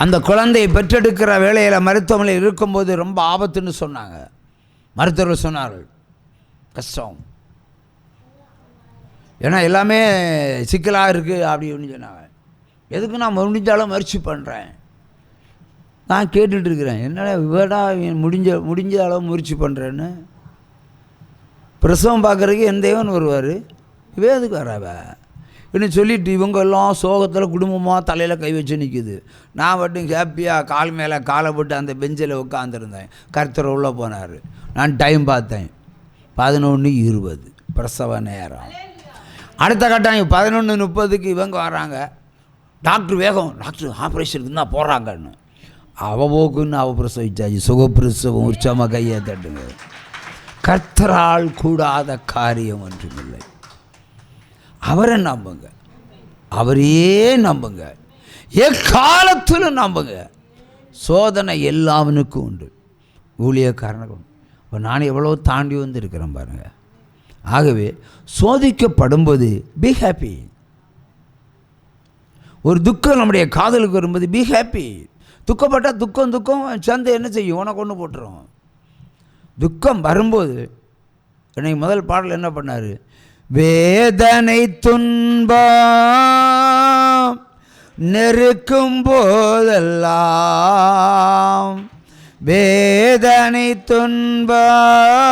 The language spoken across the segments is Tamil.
அந்த குழந்தையை பெற்றெடுக்கிற வேளையில் மருத்துவமனையில் இருக்கும்போது ரொம்ப ஆபத்துன்னு சொன்னாங்க. மருத்துவர்கள் சொன்னார்கள் கஷ்டம், ஏன்னா எல்லாமே சிக்கலாக இருக்குது அப்படின்னு சொன்னாங்க. எதுக்கு நான் முடிஞ்சாலும் முயற்சி பண்ணுறேன். நான் கேட்டுட்ருக்கிறேன், என்னடா இவடா முடிஞ்ச அளவு முயற்சி பண்ணுறேன்னு. பிரசவம் பார்க்குறதுக்கு என் தேவன் வருவார், இவே எதுக்கு வராவ இன்னும் சொல்லிவிட்டு இவங்க எல்லாம் சோகத்தில் குடும்பமாக தலையில் கை வச்சு நிற்கிது. நான் மட்டும் ஹாப்பியாக கால் மேலே காலை போட்டு அந்த பெஞ்சில் உட்காந்துருந்தேன். கர்த்தர் உள்ளே போனார். நான் டைம் பார்த்தேன், 11:20 பிரசவ நேரம். அடுத்த கட்டம் 11:30 இவங்க வராங்க. டாக்டர் வேகம், டாக்டர் ஆப்ரேஷனுக்கு தான் போகிறாங்கன்னு. அவள் போக்குன்னு அவள் பிரசவிச்சாச்சு. சுகப்பிரசவம். உற்சாகமாக கையை தட்டுங்க. கர்த்தரால் கூடாத காரியம் ஒன்றுமில்லை. அவரை நம்புங்க, அவரையே நம்புங்க, எக்காலத்திலும் நம்புங்க. சோதனை எல்லாவனுக்கும் உண்டு, ஊழியக்காரனுக்கு உண்டு. இப்போ நான் எவ்வளோ தாண்டி வந்து இருக்கிறேன் பாருங்கள். ஆகவே சோதிக்கப்படும்போது பி ஹாப்பி. ஒரு துக்கம் நம்முடைய காதலுக்கு வரும்போது பி ஹாப்பி. துக்கப்பட்டால் துக்கம் சேர்ந்து என்ன செய்யும், உனக்கு ஒன்று போட்டுரும். துக்கம் வரும்போது என்னை முதல் பாடல் என்ன பண்ணார், வேதனை துன்பம் நெருக்கும் போதெல்லாம், வேதனை துன்பம்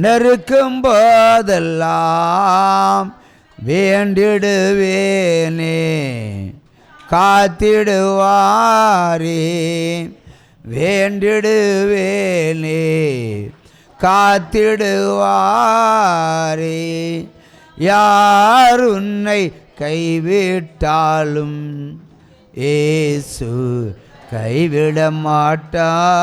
நெருக்கும் போதெல்லாம் வேண்டிடுவேனே காத்திடுவாரே, வேண்டிடுவேனே காத்திடுவாரே. யார் உன்னை கைவிட்டாலும் இயேசு கைவிட மாட்டார்.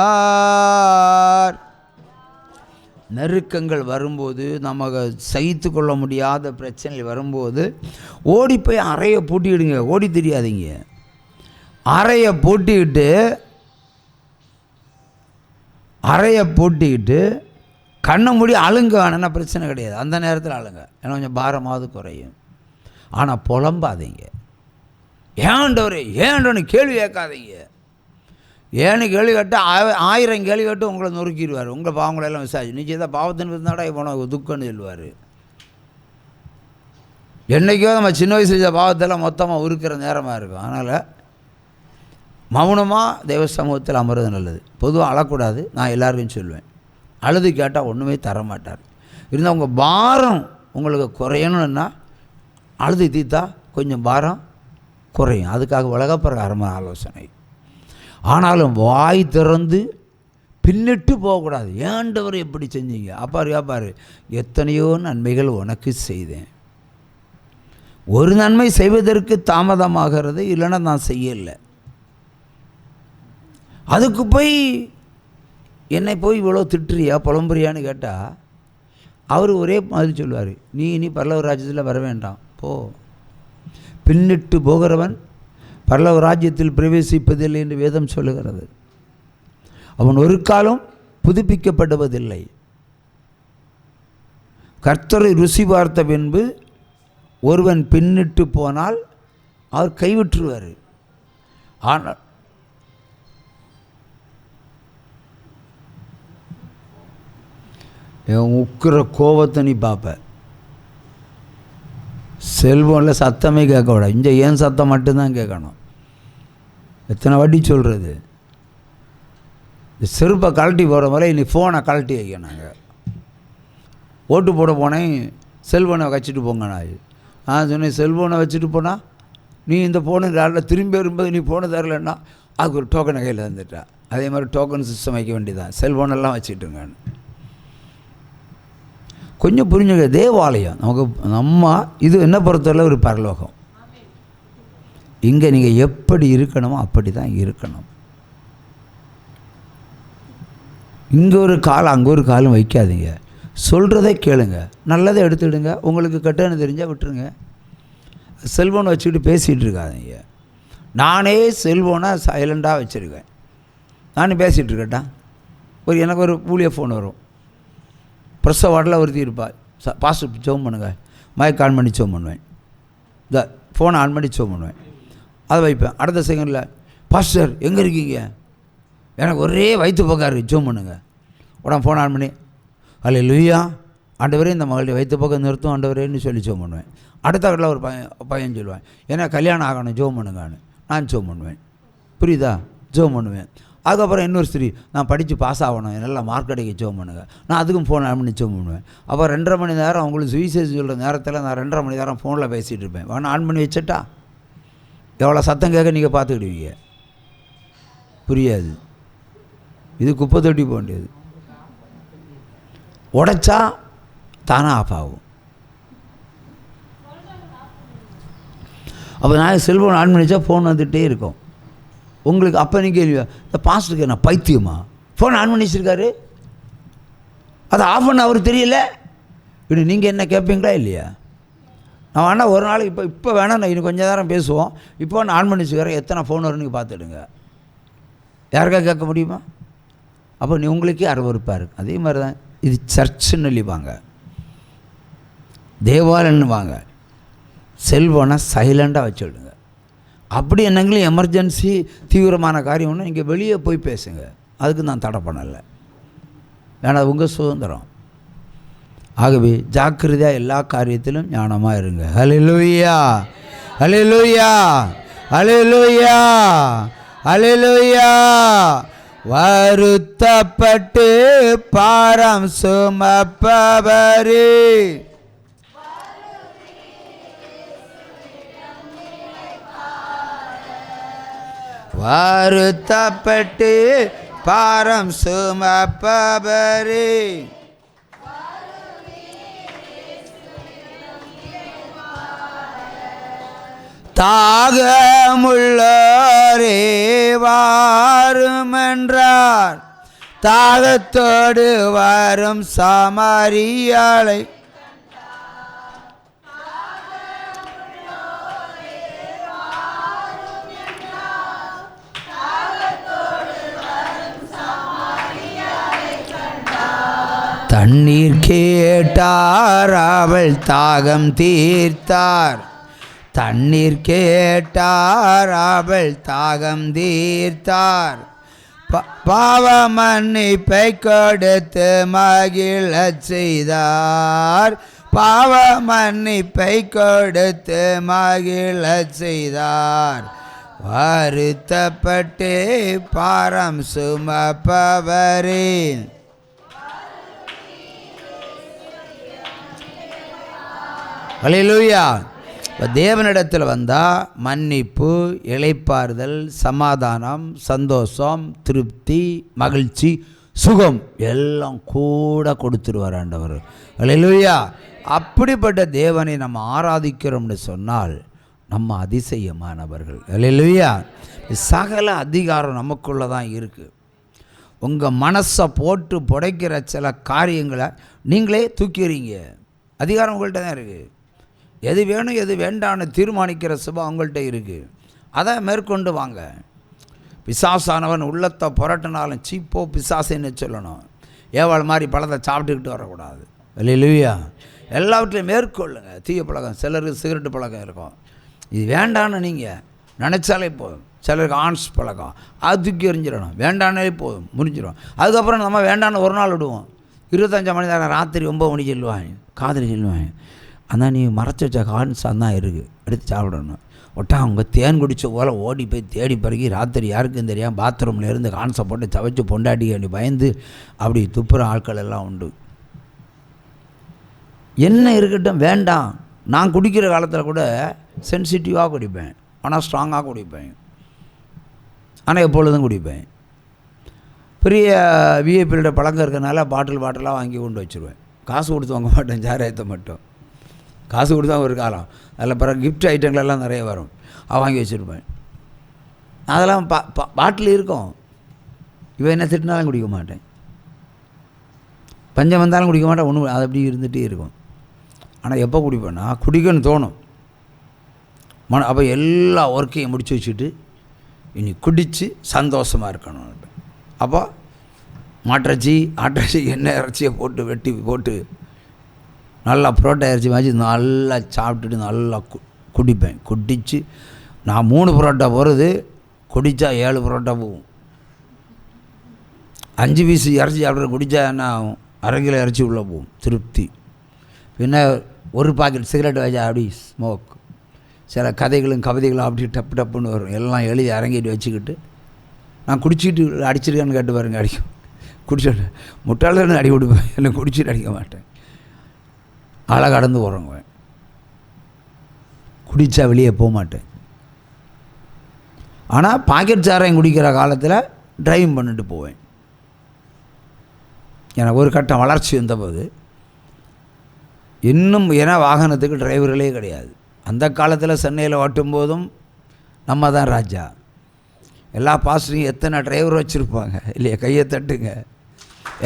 நெருக்கங்கள் வரும்போது, நமக்கு சகித்து கொள்ள முடியாத பிரச்சனைகள் வரும்போது ஓடி போய் அறையை பூட்டிக்கிடுங்க. ஓடி தெரியாதீங்க. அறையை பூட்டிக்கிட்டு கண்ணை மூடி அழுங்க வேணும்னா பிரச்சனை கிடையாது. அந்த நேரத்தில் அழுங்க, ஏன்னா கொஞ்சம் பாரமாவது குறையும். ஆனால் புலம்பாதீங்க. ஏன்டவனு கேள்வி கேட்காதீங்க. ஏன்னு கேள்வி கேட்டால் 1000 கேள்வி கேட்டு உங்களை நொறுக்கிடுவார். உங்கள் பாவங்களெல்லாம் விசாரிச்சு நீ செய்த பாவத்தின் இருந்தாடா இப்போ துக்கம்னு சொல்லுவார். என்றைக்கோ நம்ம சின்ன வயசு செஞ்ச பாவத்தெல்லாம் மொத்தமாக உருக்கிற நேரமாக இருக்கும். அதனால் மௌனமாக தெய்வ சமூகத்தில் அமர்றது நல்லது. பொதுவாக அழக்கூடாது, நான் எல்லாருக்கும் சொல்லுவேன். அழுது கேட்டால் ஒன்றுமே தரமாட்டார். இருந்தால் உங்கள் பாரம் உங்களுக்கு குறையணும்னா அழுது தீர்த்தா கொஞ்சம் பாரம் குறையும். அதுக்காக உலக பிரகாரமான ஆலோசனை. ஆனாலும் வாய் திறந்து பின்னிட்டு போகக்கூடாது. ஏண்டவர் எப்படி செஞ்சீங்க, அப்பாரு எத்தனையோ நன்மைகள் உனக்கு செய்தேன். ஒரு நன்மை செய்வதற்கு தாமதமாகிறது, இல்லைன்னா நான் செய்யலை. அதுக்கு போய் என்னை போய் இவ்வளோ திட்டுறியா புலம்புறியான்னு கேட்டால் அவர் ஒரே மாதிரி சொல்லுவார், நீ இனி பரலோக ராஜ்யத்தில் வர வேண்டாம் போ. பின்னிட்டு போகிறவன் பரலோக ராஜ்யத்தில் பிரவேசிப்பதில்லை என்று வேதம் சொல்லுகிறது. அவன் ஒரு காலம் புதுப்பிக்கப்படுவதில்லை. கர்த்தரை ருசி பார்த்த பின்பு ஒருவன் பின்னிட்டு போனால் அவர் கைவிட்டுருவார். ஆனால் உக்கிற கோபத்தை நீ பார்ப்ப. செல்ஃபோனில் சத்தமே கேட்கக்கூடாது. இங்கே ஏன் சத்தம் மட்டும்தான் கேட்கணும். எத்தனை வாட்டி சொல்கிறது, இந்த செருப்பை கழட்டி போகிற மாதிரி நீ ஃபோனை கழட்டி வைக்க. நாங்கள் ஓட்டு போட போனேன், செல்ஃபோனை வச்சுட்டு போங்க. நான் சொன்னேன், செல்ஃபோனை வச்சுட்டு போனால் நீ இந்த ஃபோனு யாரில் திரும்பி வரும்போது நீ ஃபோனை தரலன்னா அதுக்கு ஒரு டோக்கனை கையில் தந்துட்டா. அதே மாதிரி டோக்கன் சிஸ்டம் வைக்க வேண்டியதான். செல்ஃபோனெல்லாம் வச்சுட்டுங்கன்னு கொஞ்சம் புரிஞ்சுங்க. தேவாலயம் நமக்கு இது என்ன பொறுத்தவரை ஒரு பரலோகம். இங்கே நீங்கள் எப்படி இருக்கணுமோ அப்படி தான் இருக்கணும். இங்கே ஒரு கால் அங்கே ஒரு காலும் வைக்காதீங்க. சொல்கிறதே கேளுங்க, நல்லதை எடுத்துடுங்க. உங்களுக்கு கெட்டன்னு தெரிஞ்சால் விட்டுருங்க. செல்ஃபோனை வச்சுக்கிட்டு பேசிகிட்டு இருக்காதீங்க. நானே செல்ஃபோனை சைலண்டாக வச்சுருக்கேன். நானும் பேசிகிட்டு இருக்கேன்டா. எனக்கு ஒரு ஊழிய ஃபோன் வரும். ப்ரெஸ்ஸை வாட்டில் ஒருத்தி இருப்பாள், பாஸ்ட் ஜோம் பண்ணுங்க, மைக் ஆன் பண்ணி ஜோம் பண்ணுவேன். இந்த ஃபோனை ஆன் பண்ணி ஜோம் பண்ணுவேன். அதை வைப்பேன். அடுத்த செகண்டில் பாஸ்டர் எங்கே இருக்கீங்க, எனக்கு ஒரே வயிற்று போக்காரு, ஜோம் பண்ணுங்க. உடனே ஃபோன் ஆன் பண்ணி அல்லேலூயா ஆண்டவரே இந்த மகளுடைய வயிற்று பக்கம் நிறுத்தும் ஆண்டவரேன்னு சொல்லி ஜோம் பண்ணுவேன். அடுத்த வீட்டில் ஒரு பையன் சொல்லுவேன், ஏன்னா கல்யாணம் ஆகணும் ஜோம் பண்ணுங்கன்னு, நான் ஜோம் பண்ணுவேன். புரியுதா? ஜோம் பண்ணுவேன். அதுக்கப்புறம் இன்னொரு ஸ்திரீ, நான் படித்து பாஸ் ஆகணும், நல்லா மார்க் அடிக்க ஜோம் பண்ணுங்க, நான் அதுக்கும் ஃபோன் ஆன் பண்ணி ஜோம் பண்ணுவேன். அப்போ 2.5 மணி நேரம் அவங்களுக்கு சுவிசேஷம் சொல்கிற நேரத்தில் நான் 2.5 மணி நேரம் ஃபோனில் பேசிகிட்டு இருப்பேன். வேணா ஆன் பண்ணி வச்சுட்டா எவ்வளோ சத்தம் கேட்க நீங்கள் பார்த்துக்கிடுவீங்க. புரியாது. இது குப்பை தொட்டி போக வேண்டியது. உடைச்சா தானாக ஆஃப் ஆகும். அப்போ நான் செல்ஃபோன் ஆன் பண்ணிச்சா ஃபோன் வந்துகிட்டே இருக்கும். உங்களுக்கு அப்போ நீங்கள் கேள்வி, இந்த பாஸ்டருக்கு நான் பைத்தியமா, ஃபோன் ஆன் பண்ணி வச்சுருக்காரு, அதை ஆஃப் பண்ண அவருக்கு தெரியல இப்படி நீங்கள் என்ன கேட்பீங்களா இல்லையா? நான் வேணால் ஒரு நாளைக்கு இப்போ வேணால் நான் இன்னும் கொஞ்சம் நேரம் பேசுவோம், இப்போ நான் ஆன் பண்ணி வச்சுக்கிறேன், எத்தனை ஃபோன் வரும்னு நீங்கள் பார்த்துடுங்க. யாருக்கா கேட்க முடியுமா? அப்போ உங்களுக்கே அருவருப்பாக இருக்குது. அதே மாதிரி தான் இது சர்ச்சுன்னு சொல்லிப்பாங்க, தேவாலயன்னுவாங்க. செல்ஃபோனை சைலண்டாக வச்சுடுங்க. அப்படி என்னங்களும் எமர்ஜென்சி தீவிரமான காரியம் ஒன்று நீங்கள் வெளியே போய் பேசுங்க, அதுக்கு நான் தடை பண்ணலை. ஏன்னா உங்கள் சுதந்திரம். ஆகவே ஜாக்கிரதையாக எல்லா காரியத்திலும் ஞானமாக இருங்க. ஹல்லேலூயா, ஹல்லேலூயா, ஹல்லேலூயா, ஹல்லேலூயா. வருத்தப்பட்டு பாரம் சுமப்பவரே, வருத்தப்பட்டு பாரம் சுமப்பவரே, தாகமுள்ளோரே வாருமென்றார், தாகத்தோடு வரும் சமாரியாளை தண்ணீர் கேட்டார், அவள் தாகம் தீர்த்தார். தண்ணீர் கேட்டார், அவள் தாகம் தீர்த்தார். பாவ மன்னிப்பை கொடுத்து மகிழச் செய்தார். பாவ மன்னிப்பை கொடுத்து மகிழச் செய்தார். வருத்தப்பட்டு பாரம் சுமப்பவரே, ஹல்லேலூயா. இப்போ தேவனிடத்தில் வந்தால் மன்னிப்பு, இளைப்பாறுதல், சமாதானம், சந்தோஷம், திருப்தி, மகிழ்ச்சி, சுகம் எல்லாம் கூட கொடுத்துருவார் ஆண்டவர். ஹல்லேலூயா. அப்படிப்பட்ட தேவனை நம்ம ஆராதிக்கிறோம்னு சொன்னால் நம்ம அதிசயமானவர்கள். ஹல்லேலூயா. சகல அதிகாரம் நமக்குள்ளே தான் இருக்குது. உங்கள் மனசை போட்டு புடைக்கிற சில காரியங்களை நீங்களே தூக்கிறீங்க. அதிகாரம் உங்கள்கிட்ட தான் இருக்குது. எது வேணும் எது வேண்டான்னு தீர்மானிக்கிற சுபம் அவங்கள்ட்ட இருக்குது. அதை மேற்கொண்டு வாங்க. பிசாசானவன் உள்ளத்தை புரட்டினாலும் சீப்போ பிசாசுன்னு சொல்லணும். ஏவாள் மாதிரி பழத்தை சாப்பிட்டுக்கிட்டு வரக்கூடாது. ஹல்லேலூயா. எல்லாவற்றையும் மேற்கொள்ளுங்க. தீய பழக்கம், சிலருக்கு சிகரெட்டு பழக்கம் இருக்கும், இது வேண்டான்னு நீங்கள் நினச்சாலே போதும். சிலருக்கு ஆன்ஸ் பழக்கம், அது தூக்கி எறிஞ்சிடணும். வேண்டானே போதும், முடிஞ்சிடும். அதுக்கப்புறம் நம்ம வேண்டான்னு ஒரு நாள் விடுவோம். 25 மணி நேரம் ராத்திரி 9 மணிக்கு சொல்லுவாங்க, காதலி சொல்லுவாங்க, அதான் நீ மறைச்சி வச்ச கான்ஸ் தான் இருக்குது, எடுத்து சாப்பிடணும். ஒட்டா அவங்க தேன் குடித்த போல் ஓடி போய் தேடி பிறகு ராத்திரி யாருக்கும் தெரியாமல் பாத்ரூமில் இருந்து கான்ஸை போட்டு சவைச்சு பொண்டாட்டி அப்படி பயந்து அப்படி துப்புற ஆட்கள் எல்லாம் உண்டு. என்ன இருக்கட்டும், வேண்டாம். நான் குடிக்கிற காலத்தில் கூட சென்சிட்டிவாக குடிப்பேன், ஆனால் ஸ்ட்ராங்காக குடிப்பேன், ஆனால் எப்பொழுதும் குடிப்பேன். பெரிய விஐபியோட பழக்கம் இருக்கிறனால பாட்டிலாக வாங்கி கொண்டு வச்சுருவேன். காசு கொடுத்து வாங்க மாட்டேன், சாராயத்தை மட்டும். காசு கொடுத்தா ஒரு காலம், அதில் பிறகு கிஃப்ட் ஐட்டங்களெல்லாம் நிறைய வரும், வாங்கி வச்சுருப்பேன். அதெல்லாம் பாட்டில் இருக்கும். இவன் என்ன திட்டினாலும் குடிக்க மாட்டேன், பஞ்சம் வந்தாலும் குடிக்க மாட்டேன், ஒன்றும் அது அப்படி இருந்துகிட்டே இருக்கும். ஆனால் எப்போ குடிப்பேன்னா குடிக்கணும்னு தோணும். அப்போ எல்லா ஒர்க்கையும் முடிச்சு வச்சுட்டு இனி குடித்து சந்தோஷமாக இருக்கணும். அப்போ மாட்டிறைச்சி, ஆட்டிறைச்சி, எண்ணெய் இறைச்சியை போட்டு வெட்டி போட்டு நல்லா புரோட்டா இறைச்சி வச்சு நல்லா சாப்பிட்டுட்டு நல்லா குடிப்பேன். குடித்து நான் 3 புரோட்டா போகிறது குடித்தா 7 புரோட்டா போகும். 5 பீஸு இறச்சி சாப்பிட்ற குடித்தா என்ன ஆகும்? 1/2 கிலோ இறச்சி உள்ளே போகும், திருப்தி. பின்ன ஒரு பாக்கெட் சிகரெட் வச்சா அப்படி ஸ்மோக். சில கதைகளும் கவிதைகளும் அப்படி டப்பு டப்புன்னு வரும். எல்லாம் எழுதி அரங்கிட்டு வச்சுக்கிட்டு நான் குடிச்சிட்டு அடிச்சிருக்கேன்னு கேட்டு பாருங்க, அடிக்கும். குடிச்சிட்டு முட்டாளன்னு அடி விடுவேன், இல்லை குடிச்சிட்டு அடிக்க மாட்டேன். ஆளை கடந்து போகிறவங்க. குடித்தா வெளியே போக மாட்டேன். ஆனால் பாக்கெட் சாராயம் குடிக்கிற காலத்தில் டிரைவிங் பண்ணிட்டு போவேன். எனக்கு ஒரு கட்டம் வளர்ச்சி வந்தபோது இன்னும் ஏன்னா வாகனத்துக்கு டிரைவர்களே கிடையாது. அந்த காலத்தில் சென்னையில் ஓட்டும் போதும் நம்ம தான் ராஜா. எல்லா பாஸ்டரையும் எத்தனை டிரைவர் வச்சுருப்பாங்க இல்லையா? கையை தட்டுங்க.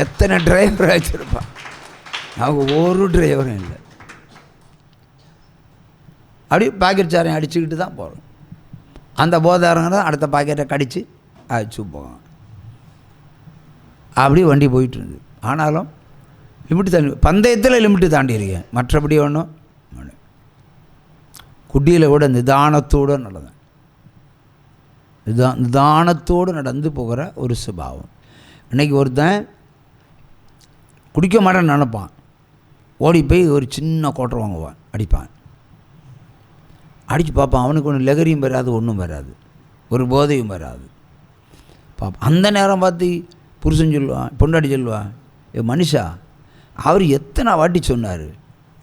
எத்தனை டிரைவர் வச்சுருப்பாங்க? அவங்க ஒரு டிரைவரும் இல்லை. அப்படி பாக்கெட் சாரையும் அடிச்சுக்கிட்டு தான் போகிறோம். அந்த போதாரங்க தான் அடுத்த பாக்கெட்டை கடித்து அடிச்சு போவாங்க. அப்படி வண்டி போயிட்டு இருந்தது. ஆனாலும் லிமிட்டு தாண்டி, பந்தயத்தில் லிமிட்டு தாண்டியிருக்கேன். மற்றபடி ஒன்றும் குட்டியில் கூட நிதானத்தோடு நடந்தேன். நிதானத்தோடு நடந்து போகிற ஒரு சுபாவம். இன்றைக்கி ஒருத்தன் குடிக்க மாட்டேன்னு நினைப்பான், ஓடி போய் ஒரு சின்ன கோட்டர் வாங்குவான், அடிப்பான். அடித்து பார்ப்பான், அவனுக்கு ஒன்றும் லெகரியும் வராது, ஒன்றும் வராது, ஒரு போதையும் வராது. பார்ப்பான். அந்த நேரம் பார்த்து புருஷன் சொல்லுவான், பொண்டாட்டி சொல்லுவான், மனுஷா அவர் எத்தனை வாட்டி சொன்னார்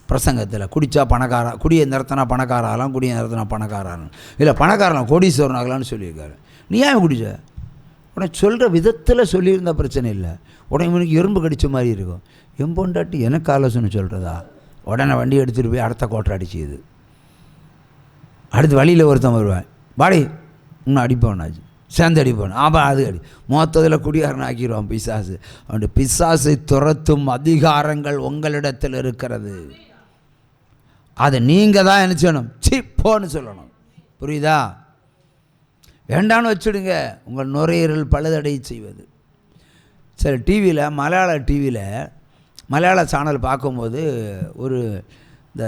பிரசங்கத்தில், குடித்தா பணக்காரா, குடியை நிறுத்தினா பணக்காராகலாம், குடியை நிறுத்தினா பணக்காராகலாம், இல்லை பணக்காரலாம் கோடீஸ்வரன் ஆகலான்னு சொல்லியிருக்காரு. நீ ஏன் குடிச்ச? உடனே சொல்கிற விதத்தில் சொல்லியிருந்தா பிரச்சனை இல்லை. உடனே இவனுக்கு எறும்பு கடித்த மாதிரி இருக்கும். என் பொண்டாட்டி எனக்கு ஆலோசனை சொல்கிறதா? உடனே வண்டி எடுத்துகிட்டு போய் அடுத்த கோட்டை அடிச்சுது. அடுத்து வழியில் ஒருத்தன் வருவேன், பாடி இன்னும் அடிப்பவனாச்சு, சேர்ந்து அடிப்பவன். அது அடி மொத்தத்தில் குடிகாரன் ஆக்கிடுவான் பிசாசு. அவனுடைய பிசாசை துரத்தும் அதிகாரங்கள் உங்களிடத்தில் இருக்கிறது. அதை நீங்கள் தான் என்ன செய்யணும்? சிப்போன்னு சொல்லணும். புரியுதா? வேண்டான்னு வச்சுடுங்க. உங்கள் நுரையீரல் பழுதடை செய்வது. சரி, டிவியில் மலையாள சேனல் பார்க்கும்போது ஒரு இந்த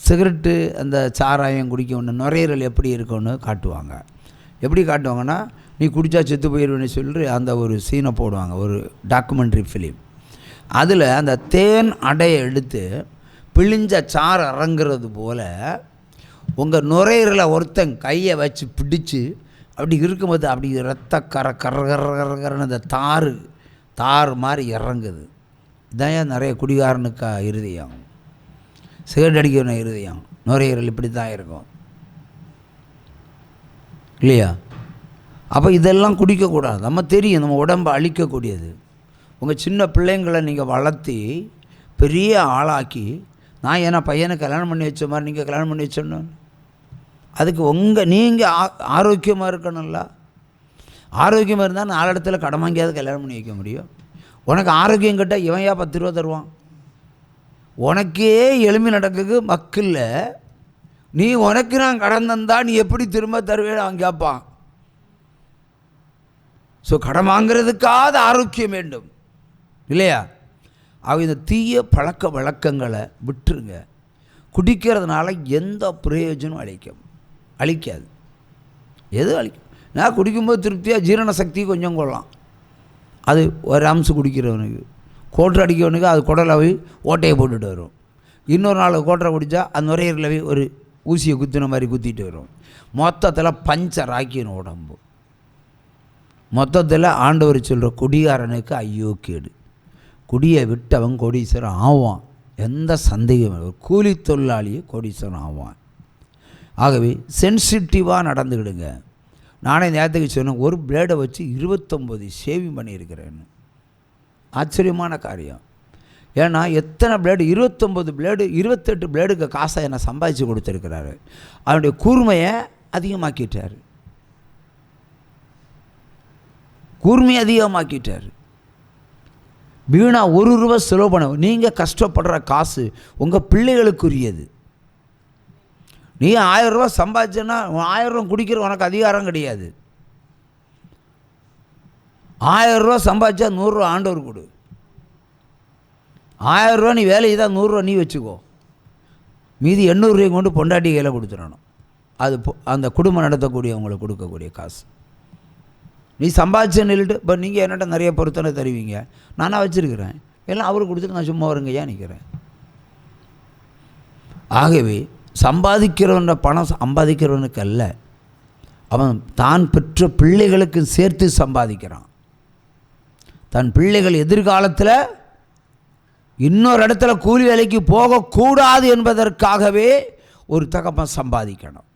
சிகரெட்டு அந்த சாராயம் குடிக்க ஒன்று நுரையீரல் எப்படி இருக்குன்னு காட்டுவாங்க. எப்படி காட்டுவாங்கன்னா, நீ குடித்தா செத்து போயிடுவேன்னு சொல்லி அந்த ஒரு சீனை போடுவாங்க, ஒரு டாக்குமெண்ட்ரி ஃபிலிம். அதில் அந்த தேன் அடையை எடுத்து பிழிஞ்ச சாறு இறங்குறது போல் உங்கள் நுரையீரலை ஒருத்தன் கையை வச்சு பிடிச்சி அப்படி இருக்கும்போது அப்படி ரத்த கரன்னு அந்த தாறு மாதிரி இறங்குது. இதான் நிறைய குடிகாரனுக்கா இருதயம், சிகரெட் அடிக்கிறவன இருதயம், நுரையீரல் இப்படி தான் இருக்கும் இல்லையா? அப்போ இதெல்லாம் குடிக்கக்கூடாது. நம்ம தெரியும் நம்ம உடம்பை அழிக்கக்கூடியது. உங்கள் சின்ன பிள்ளைங்களை நீங்கள் வளர்த்தி பெரிய ஆளாக்கி, நான் ஏன்னா பையனை கல்யாணம் பண்ணி வச்ச மாதிரி நீங்கள் கல்யாணம் பண்ணி வச்சோன்னு, அதுக்கு நீங்கள் ஆரோக்கியமாக இருக்கணும்ல. ஆரோக்கியமாக இருந்தால் 4 இடத்துல கடன் வாங்கியாவது கல்யாணம் பண்ணி வைக்க முடியும். உனக்கு ஆரோக்கியம் கேட்டால் இவன் 10 ரூபா தருவான். உனக்கே எளிமை நடக்குது மக்கில்ல, நீ உனக்கு நான் கடன் தந்தா நீ எப்படி திரும்ப தருவேன்னு அவன் கேட்பான். ஸோ கடன் வாங்கிறதுக்காவது ஆரோக்கியம் வேண்டும் இல்லையா? அவங்க இந்த தீய பழக்க வழக்கங்களை விட்டுருங்க. குடிக்கிறதுனால எந்த பிரயோஜனம் அளிக்காது. எது அளிக்கும்? நான் குடிக்கும்போது திருப்தியாக ஜீரண சக்தி கொஞ்சம் கொள்ளலாம். அது ஒரு அம்சம் குடிக்கிறவனுக்கு, கோட்டரை அடிக்கிறவனுக்கு அது குடலை ஓட்டையை போட்டுட்டு வரும். இன்னொரு நாள் கோட்டரை குடித்தா அந்த நுரையீரலை ஒரு ஊசியை குத்தின மாதிரி குத்திட்டு வரும். மொத்தத்தில் பஞ்சர் ஆக்கின உடம்பு. மொத்தத்தில் ஆண்டவர் சொல்கிற குடிகாரனுக்கு ஐயோ கேடு. குடியை விட்டவன் கோடீஸ்வரன் ஆவான், எந்த சந்தேகம். கூலி தொழிலாளியை கோடீஸ்வரன் ஆவான். ஆகவே சென்சிட்டிவாக நடந்துக்கிடுங்க. நானே நேரத்துக்கு சொன்னேன், ஒரு பிளேடை வச்சு 29 ஷேவிங் பண்ணியிருக்கிறேன்னு. ஆச்சரியமான காரியம். ஏன்னா எத்தனை பிளேடு, 29 பிளேடு, 28 பிளேடுக்கு காசை என்னை சம்பாதிச்சு கொடுத்துருக்கிறாரு. அவனுடைய கூர்மையை அதிகமாக்கிட்டார். வீணா 1 ரூபா செலவு பண்ண. நீங்கள் கஷ்டப்படுற காசு உங்கள் பிள்ளைகளுக்குரியது. நீ 1000 ரூபா சம்பாதிச்சேன்னா 1000 ரூபா குடிக்கிற உனக்கு அதிகாரம் கிடையாது. 1000 ரூபா சம்பாதிச்சா 100 ரூபா ஆண்டவர் கொடு. 1000 ரூபா நீ வேலையை தான் 100 ரூபா நீ வச்சுக்கோ. மீதி 800 ரூபாய் கொண்டு பொண்டாட்டி கையில் கொடுத்துடணும். அது அந்த குடும்பம் நடத்தக்கூடிய அவங்களுக்கு கொடுக்கக்கூடிய காசு. நீ சம்பாதிச்சேன்னு சொல்லிட்டு இப்போ நீங்கள் என்கிட்ட நிறைய பொருத்தனை தருவீங்க, நானாக வச்சுருக்கிறேன், எல்லாம் அவருக்கு கொடுத்துட்டு நான் சும்மா வருங்க ஏன் நிற்கிறேன். ஆகவே சம்பாதிக்கிறவன பணம் சம்பாதிக்கிறவனுக்கு அல்ல, அவன் தான் பெற்ற பிள்ளைகளுக்கு சேர்த்து சம்பாதிக்கிறான். தன் பிள்ளைகள் எதிர்காலத்தில் இன்னொரு இடத்துல கூலி வேலைக்கு போகக்கூடாது என்பதற்காகவே ஒரு தகப்பன் சம்பாதிக்கணும்.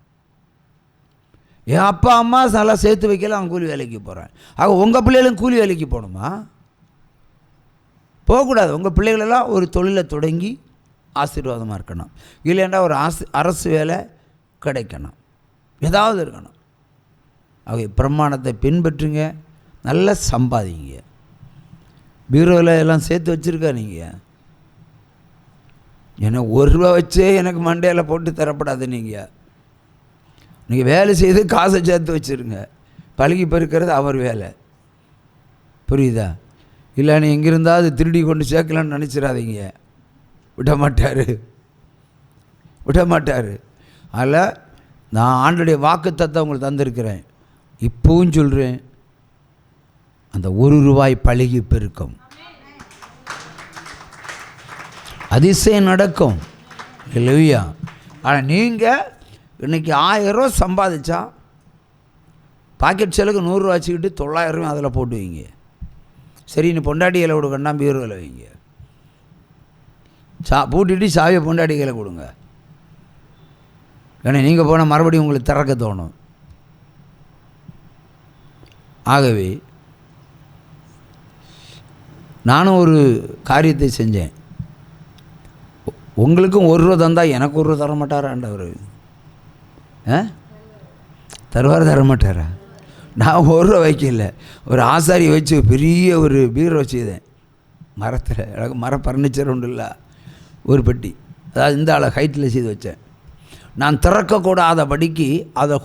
என் அப்பா அம்மா நல்லா சேர்த்து வைக்கல, அவன் கூலி வேலைக்கு போகிறேன். ஆக உங்கள் பிள்ளைகளும் கூலி வேலைக்கு போகணுமா? போகக்கூடாது. உங்கள் பிள்ளைகளெல்லாம் ஒரு தொழிலை தொடங்கி ஆசீர்வாதமாக இருக்கணும், இல்லைன்னா ஒரு அரசு வேலை கிடைக்கணும், ஏதாவது இருக்கணும். ஆக பிரமாணத்தை பின்பற்றுங்க, நல்லா சம்பாதிங்க. பீரோவில் எல்லாம் சேர்த்து வச்சுருக்கா நீங்கள்? ஏன்னா ₹1 வச்சே எனக்கு மண்டையில் போட்டு தரப்படாது. நீங்கள் வேலை செய்து காசை சேர்த்து வச்சுருங்க. பழகி பெருக்கிறது அவர் வேலை, புரியுதா? இல்லை நீ எங்கிருந்தால் திருடி கொண்டு சேர்க்கலான்னு நினச்சிடாதீங்க, விட மாட்டார். அதில் நான் ஆண்டுடைய வாக்குத்தத்தத்தை உங்களுக்கு தந்திருக்கிறேன், இப்பவும் சொல்கிறேன், அந்த ₹1 பழகி பெருக்கும், அதிசயம் நடக்கும். இல்லையா? ஆனால் நீங்கள் இன்றைக்கி 1000 சம்பாதிச்சா பாக்கெட் செலவுக்கு ₹100 வச்சுக்கிட்டு 900 அதில் போட்டு வைங்க. சரி, நீ பொண்டாட்டி கையில் கொடுக்கணும்னா பீரோவில் வைங்க, பூட்டிட்டு சாவியை பொண்டாட்டி கையில் கொடுங்க. ஏன்னா நீங்கள் போனால் மறுபடியும் உங்களுக்கு திறக்க தோணும். ஆகவே நானும் ஒரு காரியத்தை செஞ்சேன். உங்களுக்கும் ₹1 தந்தால் எனக்கு ₹1 தர மாட்டாரா ஆண்டவர்? தர மாட்டாரா? நான் ₹1 வைக்கல, ஒரு ஆசாரி வச்சு பெரிய ஒரு பீரோ வச்சுதேன் மரத்தில். எனக்கு மர ஃபர்னிச்சர் ஒன்று இல்லை, ஒரு பெட்டி, அதாவது இந்த ஹைட்டில் செய்து வச்சேன். நான் திறக்கக்கூடாதபடிக்கு அதை